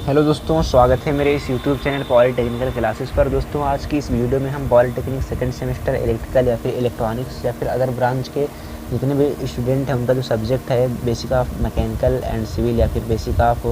Hello दोस्तों, स्वागत है मेरे इस यूट्यूब चैनल पॉलीटेक्निकल क्लासेस पर। दोस्तों आज की इस वीडियो में हम पॉलीटेक्निक सेकंड सेमेस्टर इलेक्ट्रिकल या फिर इलेक्ट्रॉनिक्स या फिर अदर ब्रांच के जितने भी स्टूडेंट हैं उनका जो सब्जेक्ट है basic of mechanical and civil या फिर बेसिक ऑफ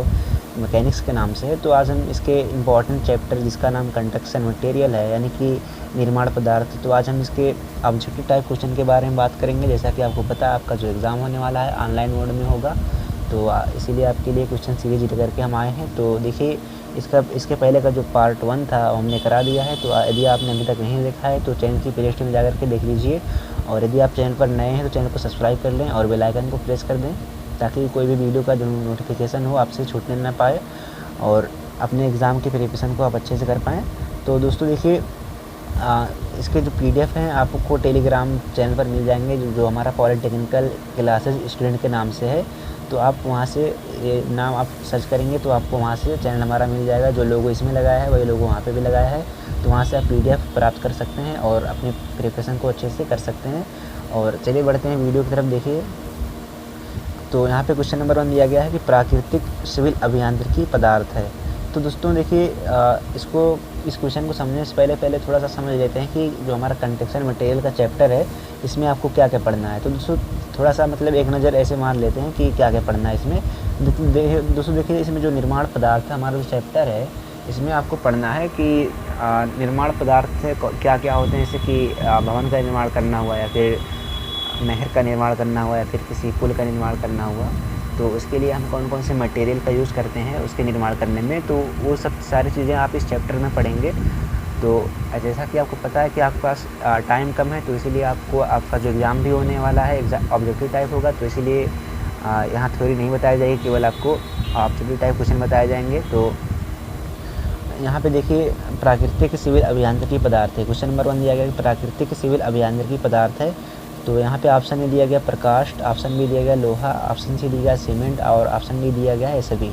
मैकेनिक्स के नाम से है, तो आज हम इसके इम्पॉर्टेंट चैप्टर जिसका नाम कंस्ट्रक्शन मटेरियल है यानी कि निर्माण पदार्थ, तो आज हम इसके ऑब्जेक्टिव टाइप क्वेश्चन के बारे में बात करेंगे। जैसा कि आपको पता है आपका जो एग्ज़ाम होने वाला है ऑनलाइन मोड में होगा, तो इसीलिए आपके लिए क्वेश्चन सीरीज करके हम आए हैं। तो देखिए इसके पहले का जो पार्ट 1 था वो हमने करा दिया है, तो यदि आपने अभी तक नहीं देखा है तो चैनल की प्लेलिस्ट में जाकर के देख लीजिए, और यदि आप चैनल पर नए हैं तो चैनल को सब्सक्राइब कर लें और बेल आइकन को प्रेस कर दें ताकि कोई भी वीडियो का जो नोटिफिकेशन हो आपसे छूटने ना पाए और अपने एग्ज़ाम की प्रिपरेशन को आप अच्छे से कर पाएँ। तो दोस्तों देखिए इसके जो PDF हैं आपको टेलीग्राम चैनल पर मिल जाएंगे जो हमारा पॉलीटेक्निकल क्लासेस स्टूडेंट के नाम से है, तो आप वहाँ से ये नाम आप सर्च करेंगे तो आपको वहाँ से चैनल हमारा मिल जाएगा। जो लोगो इसमें लगाया है वही लोगो वहाँ पे भी लगाया है, तो वहाँ से आप PDF प्राप्त कर सकते हैं और अपने प्रिपरेशन को अच्छे से कर सकते हैं। और चलिए बढ़ते हैं वीडियो की तरफ। देखिए तो यहाँ पे क्वेश्चन नंबर 1 दिया गया है कि प्राकृतिक सिविल अभियांत्रिकी पदार्थ है। तो दोस्तों देखिए इस क्वेश्चन को समझने से पहले थोड़ा सा समझ लेते हैं कि जो हमारा कंस्ट्रक्शन मटेरियल का चैप्टर है इसमें आपको क्या क्या पढ़ना है। तो दोस्तों थोड़ा सा मतलब एक नज़र ऐसे मार लेते हैं कि क्या क्या पढ़ना है इसमें। दोस्तों देखिए इसमें जो निर्माण पदार्थ है हमारा जो चैप्टर है इसमें आपको पढ़ना है कि निर्माण पदार्थ से क्या क्या होते हैं, जैसे कि भवन का निर्माण करना हुआ या फिर नहर का निर्माण करना हुआ या फिर किसी पुल का निर्माण करना हुआ, तो उसके लिए हम कौन कौन से मटेरियल का यूज़ करते हैं उसके निर्माण करने में, तो वो सब सारी चीज़ें आप इस चैप्टर में पढ़ेंगे। तो जैसा कि आपको पता है कि आपके पास टाइम कम है, तो इसीलिए आपका जो एग्ज़ाम भी होने वाला है एग्ज़ाम ऑब्जेक्टिव टाइप होगा, तो इसीलिए यहाँ थ्योरी नहीं बताई जाएगी, केवल आपको ऑब्जेक्टिव टाइप क्वेश्चन बताए जाएंगे। तो यहाँ पे देखिए प्राकृतिक सिविल अभियांत्रिकी पदार्थ है। क्वेश्चन नंबर 1 दिया गया कि प्राकृतिक सिविल अभियांत्रिकी पदार्थ है, तो यहाँ पे ऑप्शन ए दिया गया प्रकाश, ऑप्शन बी दिया गया लोहा, ऑप्शन सी दिया गया सीमेंट और ऑप्शन डी दिया गया है सभी।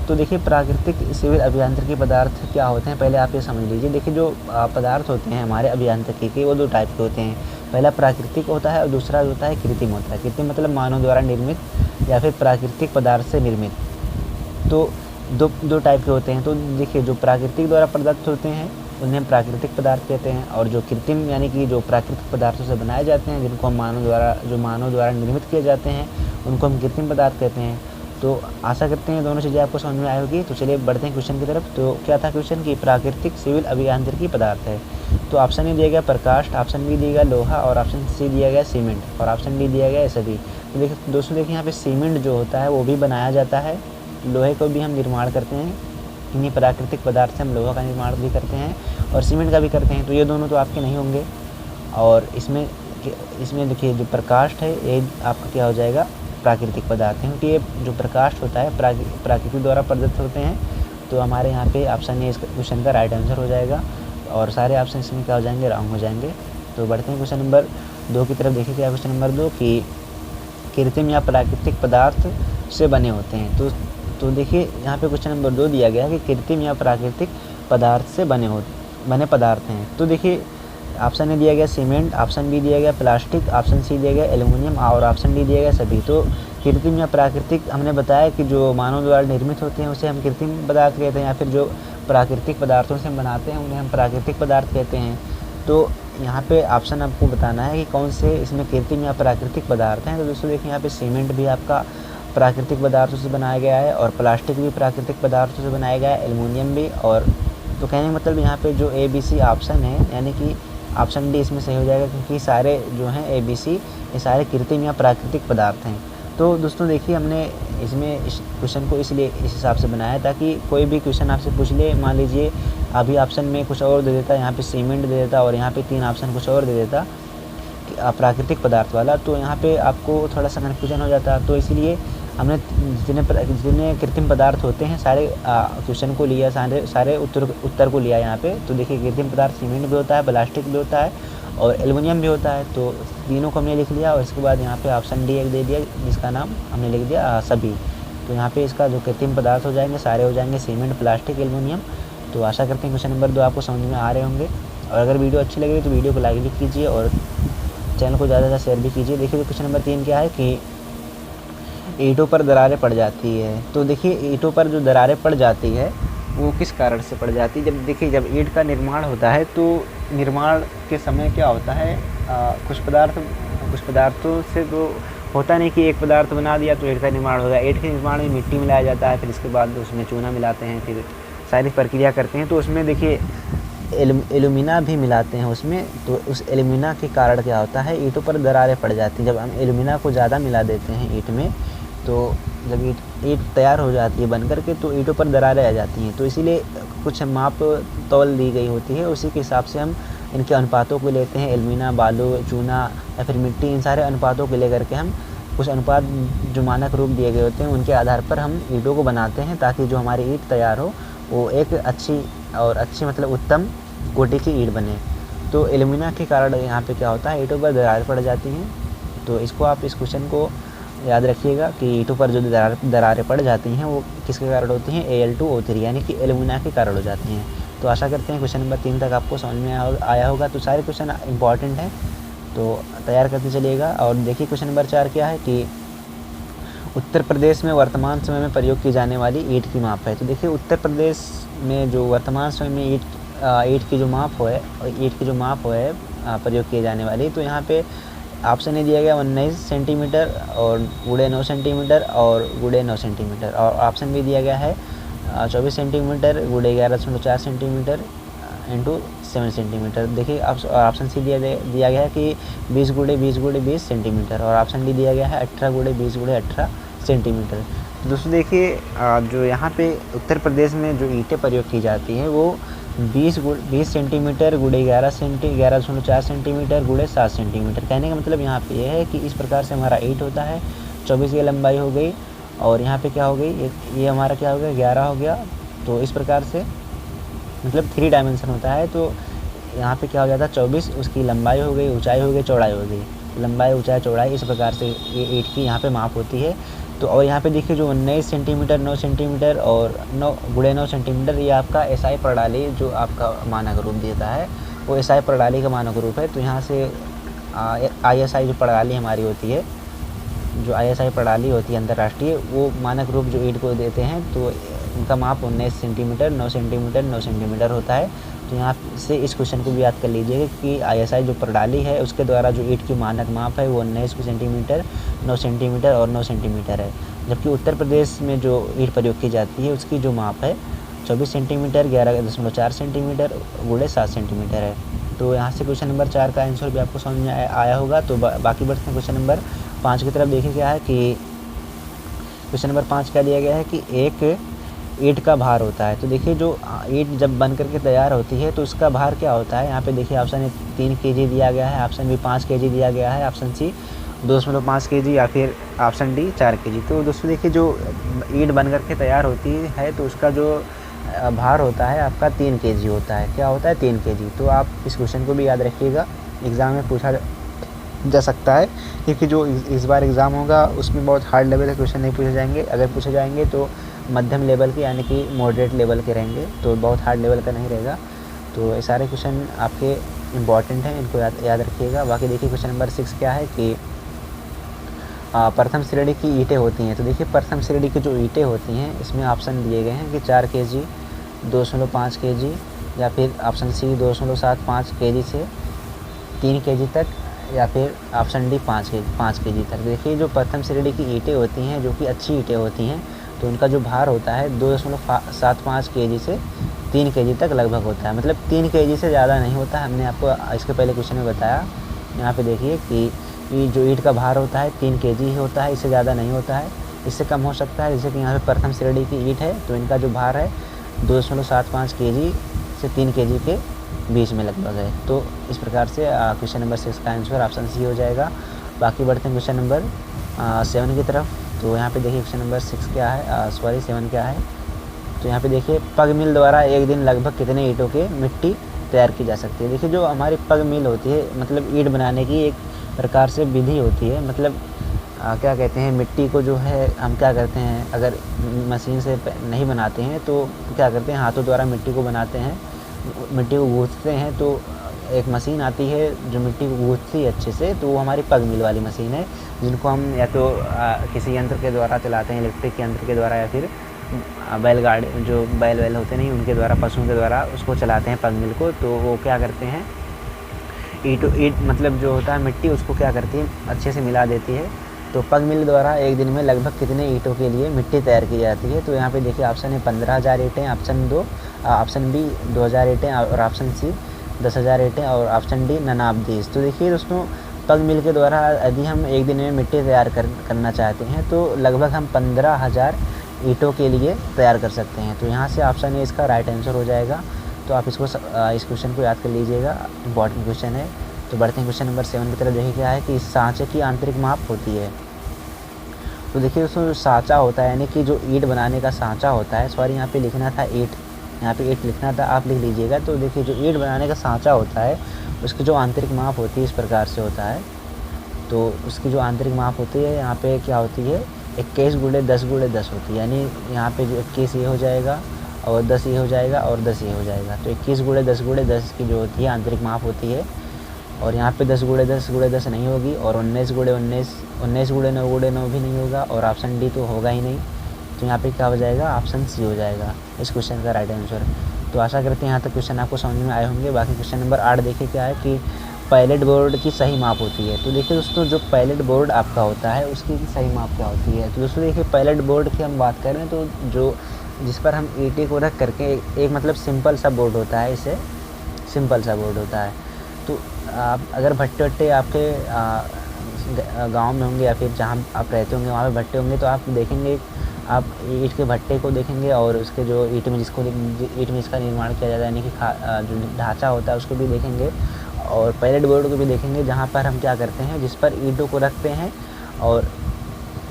तो देखिए प्राकृतिक सिविल अभियांत्रिकी पदार्थ क्या होते हैं पहले आप ये समझ लीजिए। देखिए जो पदार्थ होते हैं हमारे अभियांत्रिकी के वो 2 टाइप के होते हैं, पहला प्राकृतिक होता है और दूसरा जो होता है कृत्रिम होता है। कृत्रिम मतलब मानव द्वारा निर्मित या फिर प्राकृतिक पदार्थ से निर्मित, तो दो टाइप के होते हैं। तो देखिए जो प्राकृतिक द्वारा प्रदत्त होते हैं उन्हें हम प्राकृतिक पदार्थ कहते हैं, और जो कृत्रिम यानी कि जो प्राकृतिक पदार्थों से बनाए जाते हैं जिनको हम मानव द्वारा निर्मित किए जाते हैं उनको हम कृत्रिम पदार्थ कहते हैं। तो आशा करते हैं दोनों चीज़ें आपको समझ में आई होगी। तो चलिए बढ़ते हैं क्वेश्चन की तरफ। तो क्या था क्वेश्चन की प्राकृतिक सिविल अभियांत्रिकी पदार्थ है, तो ऑप्शन ए दिया गया प्रकाश, ऑप्शन बी दिया गया लोहा और ऑप्शन सी दिया गया सीमेंट और ऑप्शन डी दिया गया सभी। तो देखिए दोस्तों देखिए यहाँ पे सीमेंट जो होता है वो भी बनाया जाता है, लोहे को भी हम निर्माण करते हैं, इन्हीं प्राकृतिक पदार्थ से हम लोहा का निर्माण भी करते हैं और सीमेंट का भी करते हैं। तो ये दोनों तो आपके नहीं होंगे, और इसमें देखिए जो प्रकाश है ये आपका क्या हो जाएगा प्राकृतिक पदार्थ है, क्योंकि ये जो प्रकाश होता है प्रकृति द्वारा प्रदत्त होते हैं। तो हमारे यहाँ पे ऑप्शन ए इस क्वेश्चन का राइट आंसर हो जाएगा और सारे ऑप्शन इसमें क्या हो जाएंगे रॉन्ग हो जाएंगे। तो बढ़ते हैं क्वेश्चन नंबर 2 की तरफ। देखिए क्या क्वेश्चन नंबर 2 कि कृत्रिम या प्राकृतिक पदार्थ से बने होते हैं। तो देखिए यहाँ पे क्वेश्चन नंबर 2 दिया गया है कि कृत्रिम या प्राकृतिक पदार्थ से बने पदार्थ हैं। तो देखिए ऑप्शन ए दिया गया सीमेंट, ऑप्शन बी दिया गया प्लास्टिक, ऑप्शन सी दिया गया एल्युमिनियम और ऑप्शन डी दिया गया सभी। तो कृत्रिम या प्राकृतिक हमने बताया कि जो मानव द्वारा निर्मित होते हैं उसे हम कृत्रिम पदार्थ कहते हैं, या फिर जो प्राकृतिक पदार्थों से हम बनाते हैं उन्हें हम प्राकृतिक पदार्थ कहते हैं। तो यहाँ पे ऑप्शन आपको बताना है कि कौन से इसमें कृत्रिम या प्राकृतिक पदार्थ हैं। तो दोस्तों देखिए यहाँ पे सीमेंट भी आपका प्राकृतिक पदार्थों से बनाया गया है और प्लास्टिक भी प्राकृतिक पदार्थों से बनाया गया है, एल्युमिनियम भी। और तो कहने का मतलब यहाँ पे जो ABC ऑप्शन है यानी कि ऑप्शन डी इसमें सही हो जाएगा, क्योंकि सारे जो हैं ABC ये सारे कृत्रिम या प्राकृतिक पदार्थ हैं। तो दोस्तों देखिए हमने इसमें इस क्वेश्चन को इसलिए इस हिसाब से बनाया ताकि कोई भी क्वेश्चन आपसे पूछ ले, मान लीजिए अभी ऑप्शन में कुछ और दे देता, यहाँ पे सीमेंट दे देता और यहाँ पे 3 ऑप्शन कुछ और दे देता प्राकृतिक पदार्थ वाला, तो यहाँ पे आपको थोड़ा सा कन्फ्यूजन हो जाता। तो इसलिए हमने जितने कृत्रिम पदार्थ होते हैं सारे क्वेश्चन को लिया, सारे उत्तर को लिया यहाँ पे। तो देखिए कृत्रिम पदार्थ सीमेंट भी होता है, प्लास्टिक भी होता है और एल्युमिनियम भी होता है, तो तीनों को हमने लिख लिया। और इसके बाद यहाँ पे ऑप्शन डी एक दे दिया जिसका नाम हमने लिख दिया सभी। तो यहाँ पे इसका जो कृत्रिम पदार्थ हो जाएंगे सारे हो जाएंगे सीमेंट, प्लास्टिक, एल्युमिनियम। तो आशा करते हैं क्वेश्चन नंबर 2 आपको समझ में आ रहे होंगे, और अगर वीडियो अच्छी लग रही तो वीडियो को लाइक भी कीजिए और चैनल को ज़्यादा से ज़्यादा शेयर भी कीजिए। देखिए क्वेश्चन नंबर 3 क्या है कि ईंटों पर दरारें पड़ जाती है। तो देखिए ईंटों पर जो दरारें पड़ जाती है वो किस कारण से पड़ जाती है? जब देखिए जब ईंट का निर्माण होता है तो निर्माण के समय क्या होता है, कुछ पदार्थों से तो होता नहीं कि एक पदार्थ बना दिया तो ईंट का निर्माण हो गया। ईंट के निर्माण में मिट्टी मिलाया जाता है, फिर इसके बाद उसमें चूना मिलाते हैं, फिर सारी प्रक्रिया करते हैं। तो उसमें देखिए एल्यूमिना भी मिलाते हैं उसमें, तो उस एल्यूमिना के कारण क्या होता है, ईंटों पर दरारें पड़ जाती हैं। जब हम एल्यूमिना को ज़्यादा मिला देते हैं ईंट में, तो जब ईंट तैयार हो जाती है बन कर के, तो ईंटों पर दरारें आ जाती हैं। तो इसीलिए कुछ माप तौल दी गई होती है, उसी के हिसाब से हम इनके अनुपातों को लेते हैं। एल्यूमिना, बालू, चूना या फिर मिट्टी, इन सारे अनुपातों को लेकर के हम कुछ अनुपात जो मानक रूप दिए गए होते हैं उनके आधार पर हम ईंटों को बनाते हैं, ताकि जो हमारी ईंट तैयार हो वो एक अच्छी मतलब उत्तम कोटि की ईंट बने। तो एल्यूमिना के कारण यहाँ पे क्या होता है, ईंटों पर दरारें पड़ जाती हैं। तो इसको आप इस क्वेश्चन को याद रखिएगा कि ईंटों पर जो दरारें पड़ जाती हैं वो किसके कारण होती हैं, Al2O3 यानी कि एल्यूमिना के कारण हो जाती हैं। तो आशा करते हैं क्वेश्चन नंबर 3 तक आपको समझ में आया होगा। तो सारे क्वेश्चन इंपॉर्टेंट हैं, तो तैयार करते चलिएगा। और देखिए क्वेश्चन नंबर 4 क्या है कि उत्तर प्रदेश में वर्तमान समय में प्रयोग की जाने वाली ईंट की माप है। तो देखिए उत्तर प्रदेश में जो वर्तमान समय में ईंट की जो माप है प्रयोग किए जाने वाली, तो यहाँ पे ऑप्शन ए दिया गया 19 सेंटीमीटर और गुड़े 9 सेंटीमीटर और गुड़े 9 सेंटीमीटर, और ऑप्शन बी दिया गया है 24 सेंटीमीटर गुड़े 11.4 सेंटीमीटर इंटू 7 सेंटीमीटर। देखिए ऑप्शन सी दिया गया है कि 20 गुड़े 20 सेंटीमीटर, और ऑप्शन डी दिया गया है 18 गुड़े 18 सेंटीमीटर। तो दोस्तों देखिए जो यहाँ पे उत्तर प्रदेश में जो ईंटें प्रयोग की जाती हैं वो 20 सेंटीमीटर गुड़े 11.4 सेंटीमीटर गुड़े 7 सेंटीमीटर। कहने का मतलब यहाँ पे ये है कि इस प्रकार से हमारा ईंट होता है, 24 की लंबाई हो गई, और यहाँ पे क्या हो गई, ये हमारा क्या हो गया, 11 हो गया। तो इस प्रकार से मतलब 3 डायमेंशन होता है, तो यहाँ पे क्या हो जाता है, 24 उसकी लंबाई हो गई, ऊंचाई हो गई, चौड़ाई हो गई, लंबाई ऊंचाई चौड़ाई, इस प्रकार से ये ईंट की यहाँ पे माप होती है। तो और यहाँ पे देखिए जो 19 सेंटीमीटर 9 सेंटीमीटर और 9 गुड़े 9 सेंटीमीटर, ये आपका एसआई प्रणाली जो आपका मानक रूप देता है वो एसआई प्रणाली का मानक रूप है। तो यहाँ से आईएसआई जो प्रणाली हमारी होती है, जो आईएसआई प्रणाली होती है अंतर्राष्ट्रीय, वो मानक रूप जो ईंट को देते हैं, तो उनका माप 19 सेंटीमीटर 9 सेंटीमीटर 9 सेंटीमीटर होता है। तो यहाँ से इस क्वेश्चन को भी याद कर लीजिएगा कि आईएसआई जो प्रणाली है उसके द्वारा जो ईंट की मानक माप है वो 19 सेंटीमीटर 9 सेंटीमीटर और 9 सेंटीमीटर है। जबकि उत्तर प्रदेश में जो ईंट प्रयोग की जाती है उसकी जो माप है 24 सेंटीमीटर 11.4 सेंटीमीटर गुड़े 7 सेंटीमीटर है। तो यहाँ से क्वेश्चन नंबर 4 का आंसर भी आपको समझ में आया होगा। तो बाकी बढ़ते हैं क्वेश्चन नंबर 5 की तरफ। देखिए क्या है कि क्वेश्चन नंबर 5 क्या दिया गया है कि एक ईंट का भार होता है। तो देखिए जो ईंट जब बन करके तैयार होती है तो उसका भार क्या होता है, यहाँ पे देखिए ऑप्शन ए 3 kg दिया गया है, ऑप्शन बी 5 kg दिया गया है, ऑप्शन सी 2.5 kg या फिर ऑप्शन डी 4 kg। तो दोस्तों देखिए जो ईंट बन करके तैयार होती है तो उसका जो भार होता है आपका 3 kg होता है। क्या होता है, 3 kg। तो आप इस क्वेश्चन को भी याद रखिएगा, एग्ज़ाम में पूछा जा सकता है, क्योंकि जो इस बार एग्ज़ाम होगा उसमें बहुत हार्ड लेवल के क्वेश्चन नहीं पूछे जाएंगे। अगर पूछे जाएंगे तो मध्यम लेवल के यानी कि मॉडरेट लेवल के रहेंगे, तो बहुत हार्ड लेवल का नहीं रहेगा। तो ये सारे क्वेश्चन आपके इम्पॉर्टेंट हैं, इनको याद रखिएगा। बाकी देखिए क्वेश्चन नंबर 6 क्या है कि प्रथम श्रेणी की ईंटें होती हैं। तो देखिए प्रथम श्रेणी की जो ईंटें होती हैं इसमें ऑप्शन दिए गए हैं कि 4 kg 2.5 kg या फिर ऑप्शन सी 2.75 kg से 3 kg तक, या फिर ऑप्शन डी 5 kg तक। देखिए जो प्रथम श्रेणी की ईंटें होती हैं जो कि अच्छी ईंटें होती हैं तो उनका जो भार होता है 2.75 kg से 3 kg तक लगभग होता है। मतलब 3 kg से ज़्यादा नहीं होता है। हमने आपको इसके पहले क्वेश्चन में बताया। यहाँ पे देखिए कि जो ईंट का भार होता है 3 kg ही होता है, इससे ज़्यादा नहीं होता है, इससे कम हो सकता है। जैसे कि यहाँ पे प्रथम श्रेणी की ईंट है तो इनका जो भार है 2.75 kg से 3 kg के बीच में लगभग है। तो इस प्रकार से क्वेश्चन नंबर 6 का आंसर ऑप्शन सी हो जाएगा। बाकी बढ़ते हैं क्वेश्चन नंबर 7 की तरफ। तो यहाँ पे देखिए क्वेश्चन नंबर 6 क्या है, 7 क्या है। तो यहाँ पे देखिए पग मिल द्वारा एक दिन लगभग कितने ईंटों के मिट्टी तैयार की जा सकती है। देखिए जो हमारी पग मिल होती है मतलब ईंट बनाने की एक प्रकार से विधि होती है। मतलब क्या कहते हैं, मिट्टी को जो है हम क्या करते हैं, अगर मशीन से नहीं बनाते हैं तो क्या करते हैं, हाथों द्वारा मिट्टी को बनाते हैं, मिट्टी को गूँथते हैं। तो एक मशीन आती है जो मिट्टी को गूँथती है अच्छे से, तो वो हमारी पग मिल वाली मशीन है, जिनको हम या तो किसी यंत्र के द्वारा चलाते हैं, इलेक्ट्रिक यंत्र के द्वारा, या फिर बैलगाड़ी जो बैल होते नहीं उनके द्वारा, पशुओं के द्वारा उसको चलाते हैं पग मिल को। तो वो क्या करते हैं, ईट मतलब जो होता है मिट्टी, उसको क्या करती है अच्छे से मिला देती है। तो पग मिल द्वारा एक दिन में लगभग कितने ईंटों के लिए मिट्टी तैयार की जाती है? तो यहाँ पे देखिए ऑप्शन है 15,000 ईंटें, ऑप्शन बी 2,000 ईंटें और ऑप्शन सी 10,000 ईंटें और ऑप्शन डी ननाबदीज। तो देखिए दोस्तों, पग मिल के द्वारा यदि हम एक दिन में मिट्टी तैयार करना चाहते हैं तो लगभग हम 15,000 ईंटों के लिए तैयार कर सकते हैं। तो यहाँ से ऑप्शन ए इसका राइट आंसर हो जाएगा। तो आप इस क्वेश्चन को याद कर लीजिएगा, इंपॉर्टेंट क्वेश्चन है। तो बढ़ते हैं क्वेश्चन नंबर 7 की तरफ। देखिए क्या है कि सांचे की आंतरिक माप होती है। तो देखिए दोस्तों, जो सांचा होता है यानी कि जो ईंट बनाने का सांचा होता है, सॉरी यहाँ पे लिखना था ईंट, यहाँ पे ईंट लिखना था, आप लिख लीजिएगा। तो देखिए जो ईंट बनाने का सांचा होता है उसकी जो आंतरिक माप होती है इस प्रकार से होता है। तो उसकी जो आंतरिक माप होती है यहाँ पे क्या होती है, 21 गुणे 10 गुणे 10 होती है। यानी यहाँ पे जो 21 ये हो जाएगा और 10 ये हो जाएगा और 10 ये हो जाएगा। तो 21 गुणे 10 गुणे 10 की जो होती है आंतरिक माप होती है। और यहाँ पे 10 गुणे 10 गुणे 10 नहीं होगी, और 19 गुणे 19 19 गुणे 9 गुणे 9 भी नहीं होगा, और ऑप्शन डी तो होगा ही नहीं। तो यहाँ पे क्या हो जाएगा, ऑप्शन सी हो जाएगा इस क्वेश्चन का राइट आंसर। तो आशा करते हैं यहाँ तक क्वेश्चन आपको समझ में आए होंगे। बाकी क्वेश्चन नंबर 8 देखिए क्या है कि पैलेट बोर्ड की सही माप होती है। तो देखिए दोस्तों, जो पैलेट बोर्ड आपका होता है उसकी सही माप क्या होती है? तो दोस्तों देखिए, पैलेट बोर्ड की हम बात करें तो जो जिस पर हम ईंटें को रख करके एक मतलब सिंपल सा बोर्ड होता है, इसे सिंपल सा बोर्ड होता है। तो आप अगर भट्टे वट्टे आपके गांव में होंगे या फिर जहाँ आप रहते होंगे वहाँ पे भट्टे होंगे, तो आप देखेंगे, आप ईंट के भट्टे को देखेंगे और उसके जो ईंट में इसका निर्माण किया जाता है यानी कि जो ढांचा होता है उसको भी देखेंगे, और पैलेट बोर्ड को भी देखेंगे, जहाँ पर हम क्या करते हैं, जिस पर ईंटों को रखते हैं और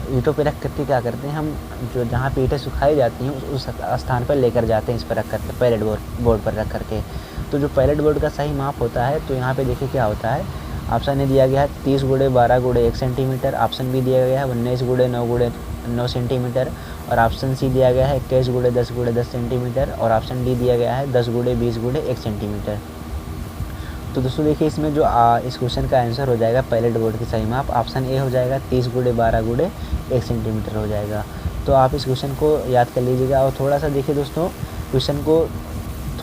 ईंटों पे रख करके क्या करते हैं, हम जो जहाँ पे ईंटें सुखाई जाती हैं उस स्थान पर लेकर जाते हैं, इस पर रख करके पैलेट बोर्ड पर रख करके। तो जो पैलेट बोर्ड का सही माप होता है, तो यहाँ पे देखिए क्या होता है, ऑप्शन ए दिया गया है 30 गुणे 12 गुणे 1 सेंटीमीटर, ऑप्शन बी दिया गया है 19 गुणे 9 गुणे 9 सेंटीमीटर, और ऑप्शन सी दिया गया है 21 गुणे 10 गुणे 10 सेंटीमीटर, और ऑप्शन डी दिया गया है 10 गुणे 20 गुणे 1 सेंटीमीटर। तो दोस्तों देखिए, इसमें जो इस क्वेश्चन का आंसर हो जाएगा पैलेट बोर्ड की सही माप, ऑप्शन ए हो जाएगा 30 गुणे 12 गुणे 1 सेंटीमीटर हो जाएगा। तो आप इस क्वेश्चन को याद कर लीजिएगा, और थोड़ा सा देखिए दोस्तों, क्वेश्चन को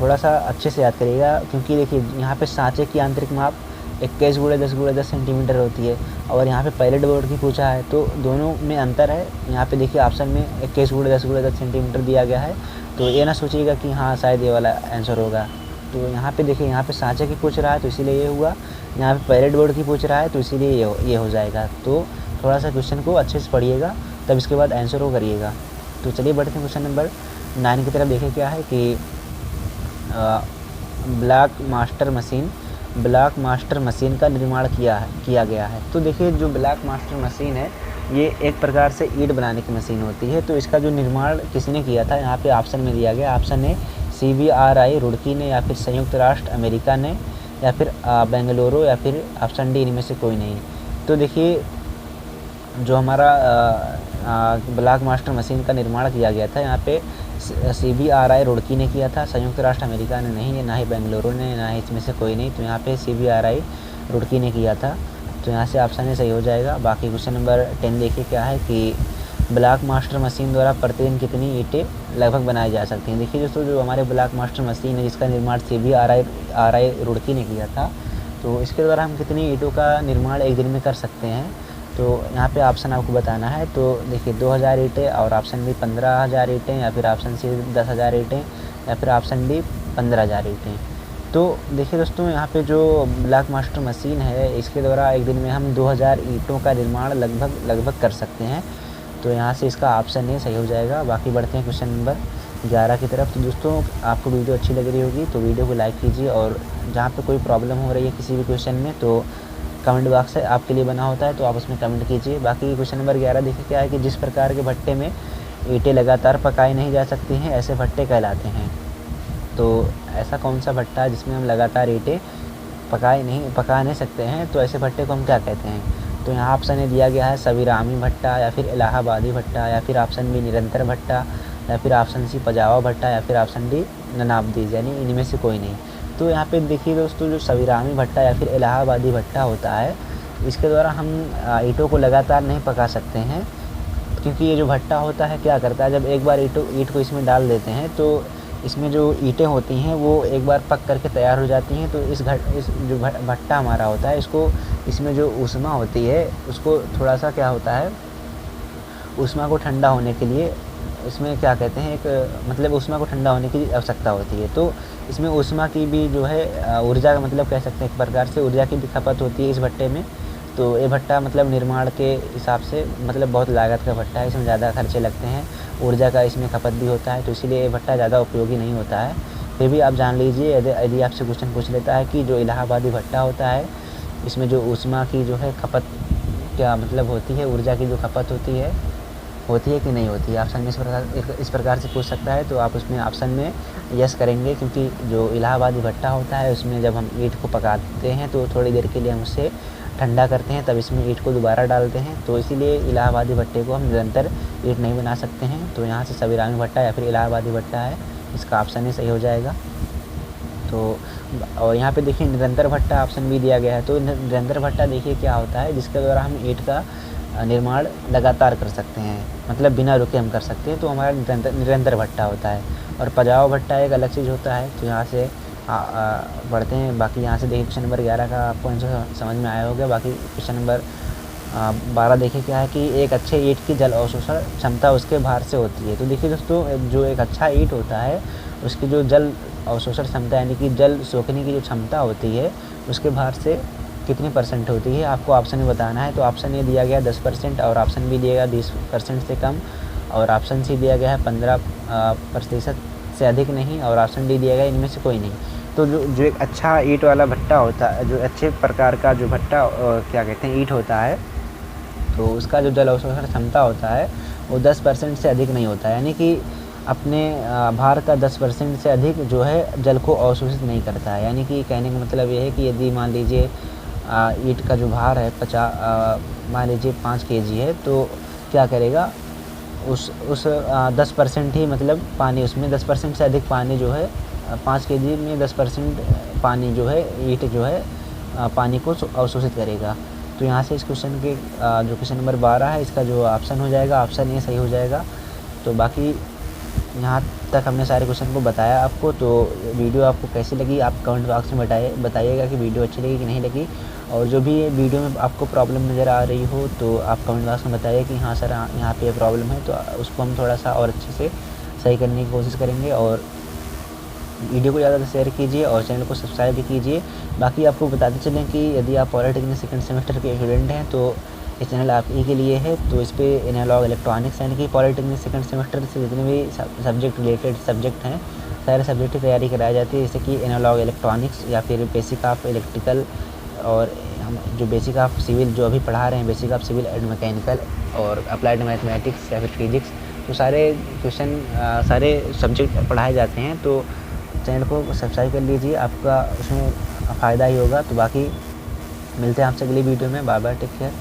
थोड़ा सा अच्छे से याद करिएगा, क्योंकि देखिए यहाँ पे सांचे की आंतरिक माप 21 गुणे 10 गुणे 10 सेंटीमीटर होती है, और यहाँ पे पैलेट बोर्ड की पूछा है, तो दोनों में अंतर है। यहाँ पे देखिए ऑप्शन में 21 गुणे 10 गुणे 10 सेंटीमीटर दिया गया है, तो ये ना सोचिएगा कि हाँ शायद ये वाला आंसर होगा। तो यहाँ पे देखिए, यहाँ पे सांचे की पूछ रहा है तो इसीलिए ये हुआ, यहाँ पे पैलेट बोर्ड की पूछ रहा है तो इसीलिए ये हो जाएगा। तो थोड़ा सा क्वेश्चन को अच्छे से पढ़िएगा, तब इसके बाद आंसर को करिएगा। तो चलिए बढ़ते हैं क्वेश्चन नंबर 9 की तरफ। देखिए क्या है कि ब्लॉक मास्टर मशीन का निर्माण किया गया है। तो देखिए, जो ब्लॉक मास्टर मशीन है ये एक प्रकार से ईंट बनाने की मशीन होती है। तो इसका जो निर्माण किसने किया था, यहाँ पे ऑप्शन में दिया गया, ऑप्शन ए CBRI रुड़की ने, या फिर संयुक्त राष्ट्र अमेरिका ने, या फिर बेंगलुरु, या फिर ऑप्शन डी इनमें से कोई नहीं। तो देखिए, जो हमारा ब्लॉक मास्टर मशीन का निर्माण किया गया था, यहाँ पे CBRI रुड़की ने किया था, संयुक्त राष्ट्र अमेरिका ने नहीं है, ना ही बेंगलुरु ने, ना ही इसमें से कोई नहीं। तो यहाँ पे CBRI रुड़की ने किया था। तो यहाँ से ऑप्शन ए सही हो जाएगा। बाकी क्वेश्चन नंबर 10 देखिए क्या है कि ब्लॉक मास्टर मशीन द्वारा प्रतिदिन कितनी ईंटें लगभग बनाई जा सकती हैं। देखिए दोस्तों, जो हमारे ब्लॉक मास्टर मशीन है जिसका निर्माण CBRI रुड़की ने किया था, तो इसके द्वारा हम कितनी ईंटों का निर्माण एक दिन में कर सकते हैं। तो यहाँ पे ऑप्शन आपको बताना है। तो देखिए 2000 ईंटें, और ऑप्शन बी 15,000 ईंटें, या फिर ऑप्शन सी 10,000 ईंटें, या फिर ऑप्शन डी 15,000 ईंटें। तो देखिए दोस्तों, यहाँ पे जो ब्लॉक मास्टर मशीन है इसके द्वारा एक दिन में हम 2000 ईंटों का निर्माण लगभग कर सकते हैं। तो यहाँ से इसका ऑप्शन ए सही हो जाएगा। बाकी बढ़ते हैं क्वेश्चन नंबर 11 की तरफ। तो दोस्तों, आपको वीडियो अच्छी लग रही होगी तो वीडियो को लाइक कीजिए, और जहाँ पे कोई प्रॉब्लम हो रही है किसी भी क्वेश्चन में तो कमेंट बॉक्स है आपके लिए बना होता है, तो आप उसमें कमेंट कीजिए। बाकी क्वेश्चन नंबर 11 देखिए क्या है कि जिस प्रकार के भट्टे में ईंटें लगातार पकाई नहीं जा सकती हैं ऐसे भट्टे कहलाते हैं। तो ऐसा कौन सा भट्टा है जिसमें हम लगातार ईंटें पका नहीं सकते हैं, तो ऐसे भट्टे को हम क्या कहते हैं? तो यहाँ ऑप्शन ए दिया गया है सविरामी भट्टा, या फिर इलाहाबादी भट्टा, या फिर ऑप्शन बी निरंतर भट्टा, या फिर ऑप्शन सी पजावा भट्टा, या फिर ऑप्शन डी ननाबदीज, यानी इनमें से कोई नहीं। तो यहाँ पे देखिए दोस्तों, जो सविरामी भट्टा या फिर इलाहाबादी भट्टा होता है, इसके द्वारा हम ईंटों को लगातार नहीं पका सकते हैं। क्योंकि ये जो भट्टा होता है क्या करता है, जब एक बार ईंट को इसमें डाल देते हैं तो इसमें जो ईंटें होती हैं वो एक बार पक करके तैयार हो जाती हैं। तो इस जो भट्टा हमारा होता है, इसको इसमें जो ऊष्मा होती है उसको थोड़ा सा क्या होता है, ऊष्मा को ठंडा होने के लिए इसमें क्या कहते हैं, एक मतलब ऊष्मा को ठंडा होने की आवश्यकता होती है। तो इसमें ऊष्मा की भी जो है ऊर्जा का मतलब कह सकते हैं, एक प्रकार से ऊर्जा की भी खपत होती है इस भट्टे में। तो ये भट्टा मतलब निर्माण के हिसाब से मतलब बहुत लागत का भट्टा है, इसमें ज़्यादा खर्चे लगते हैं, ऊर्जा का इसमें खपत भी होता है, तो इसीलिए ये भट्टा ज़्यादा उपयोगी नहीं होता है। फिर भी आप जान लीजिए, यदि आपसे क्वेश्चन पूछ लेता है कि जो इलाहाबादी भट्टा होता है इसमें जो ऊष्मा की जो है खपत क्या मतलब होती है, ऊर्जा की जो खपत होती है कि नहीं होती है, ऑप्शन में इस प्रकार से पूछ सकता है। तो आप उसमें ऑप्शन में यस करेंगे, क्योंकि जो इलाहाबादी भट्टा होता है उसमें जब हम ईंट को पकाते हैं तो थोड़ी देर के लिए हम उसे ठंडा करते हैं, तब इसमें ईंट को दोबारा डालते हैं। तो इसीलिए इलाहाबादी भट्टे को हम निरंतर ईंट नहीं बना सकते हैं। तो यहाँ से सविरामी भट्टा या फिर इलाहाबादी भट्टा है, इसका ऑप्शन ही सही हो जाएगा। तो और यहाँ पे देखिए निरंतर भट्टा ऑप्शन भी दिया गया है। तो निरंतर भट्टा देखिए क्या होता है, जिसके द्वारा हम ईंट का निर्माण लगातार कर सकते हैं, मतलब बिना रुके हम कर सकते हैं, तो हमारा निरंतर भट्टा होता है। और पजाव भट्टा एक अलग चीज़ होता है। तो यहाँ से पढ़ते हैं। बाकी यहाँ से देखिए क्वेश्चन नंबर 11 का आपको आंसर समझ में आया होगा। बाकी क्वेश्चन नंबर 12 देखिए क्या है कि एक अच्छे ईंट की जल अवशोषण क्षमता उसके भार से होती है। तो देखिए दोस्तों, जो एक अच्छा ईंट होता है उसकी जो जल अवशोषण क्षमता यानी कि जल सोखने की जो क्षमता होती है उसके भार से कितनी % होती है, आपको ऑप्शन में बताना है। तो ऑप्शन ए दिया गया 10% और ऑप्शन बी दिया गया 20% से कम और ऑप्शन सी दिया गया है 15% से अधिक नहीं और ऑप्शन डी दिया गया इनमें से कोई नहीं। तो जो एक अच्छा ईंट वाला भट्टा होता है, जो अच्छे प्रकार का जो भट्टा क्या कहते हैं ईंट होता है, तो उसका जो जल अवशोषण क्षमता होता है वो 10% से अधिक नहीं होता है, यानी कि अपने भार का 10% से अधिक जो है जल को अवशोषित नहीं करता है। यानी कि कहने का मतलब ये है कि यदि मान लीजिए ईंट का जो भार है मान लीजिए 5 kg है, तो क्या करेगा उस 10% ही मतलब पानी, उसमें 10% से अधिक पानी जो है 5 kg में 10% पानी जो है ईंट जो है पानी को अवशोषित करेगा। तो यहाँ से इस क्वेश्चन के जो क्वेश्चन नंबर 12 है इसका जो ऑप्शन हो जाएगा, ऑप्शन ए सही हो जाएगा। तो बाकी यहाँ तक हमने सारे क्वेश्चन को बताया आपको। तो वीडियो आपको कैसी लगी आप कमेंट बॉक्स में बताइएगा कि वीडियो अच्छी लगी कि नहीं लगी। और जो भी वीडियो में आपको प्रॉब्लम नज़र आ रही हो तो आप कमेंट बॉक्स में बताइए कि हाँ सर यहाँ पे प्रॉब्लम है, तो उसको हम थोड़ा सा और अच्छे से सही करने की कोशिश करेंगे। और वीडियो को ज़्यादा शेयर कीजिए और चैनल को सब्सक्राइब भी कीजिए। बाकी आपको बताते चलें कि यदि आप पॉलिटेक्निक सेकंड सेमेस्टर के स्टूडेंट हैं तो ये चैनल आप ही के लिए है। तो इस पर एनालॉग इलेक्ट्रॉनिक्स यानी कि पॉलिटेक्निक सेकंड सेमेस्टर से जितने भी सब्जेक्ट रिलेटेड सब्जेक्ट हैं सारे सब्जेक्ट की तैयारी कराई जाती है, जैसे कि एनालॉग इलेक्ट्रॉनिक्स या फिर बेसिक ऑफ इलेक्ट्रिकल, और हम जो बेसिक ऑफ सिविल जो अभी पढ़ा रहे हैं basic of civil and mechanical, और अप्लाइड मैथमेटिक्स या फिर फिजिक्स, तो सारे क्वेश्चन सारे सब्जेक्ट पढ़ाए जाते हैं। तो चैनल को सब्सक्राइब कर लीजिए, आपका उसमें फ़ायदा ही होगा। तो बाकी मिलते हैं आपसे अगली वीडियो में। Bye bye, take care.